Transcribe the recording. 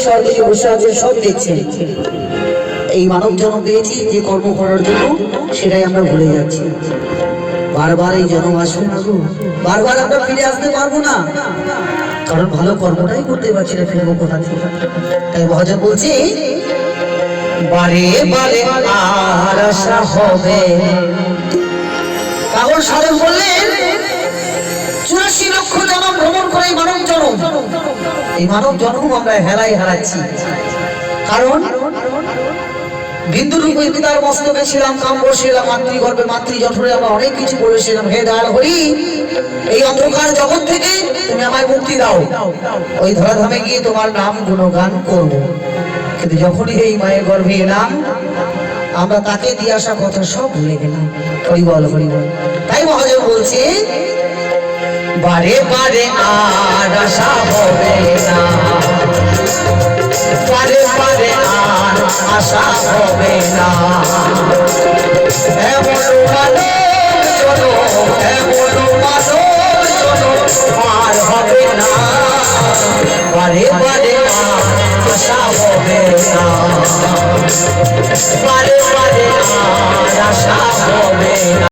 ঈশ্বর যিনি বসে আছেন সব দেখছেন। এই মানব জন্ম পেয়েছি যে কর্ম করার জন্য, সেটাই আমরা ভুলে যাচ্ছি। বারবার এই জন্ম আসবে না গো, বারবার আমরা ফিরে আসতে পারবো না, কারণ ভালো কর্মটাই করতে পারছি না, ফিরবো কোথা থেকে? তাই মহাজন বলছি, বারে বারে আর আশা হবে। কাগজ সাধক বললেন 84 লক্ষ জন্ম ভ্রমণ করে এই মানব জন্ম আমরা হেলায় হারাচ্ছি। কারণ বিন্দু রূপে পিতার মস্তকে ছিলাম, কাম বসিলাম মাতৃগর্ভে, মাতৃজঠরে আমরা অনেক কিছু বলেছিলাম। হে দয়াল হরি, এই অন্ধকার জগৎ থেকে তুমি আমায় মুক্তি দাও, ওই ধরাধামে গিয়ে তোমার নাম গুণগান করব। কিন্তু যখনই এই মায়ের গর্ভে এলাম, আমরা তাকে দিয়ে আসা কথা সব ভুলে গেলাম। হরি বল, হরি বল। তাই মহাজন বলছে, বারে বারে আর আশা হবে না, বারে বারে আর আশা হবে না। এমন আর হবে না, বারে বারে আর আশা হবে না, বারে বারে আর আশা হবে না।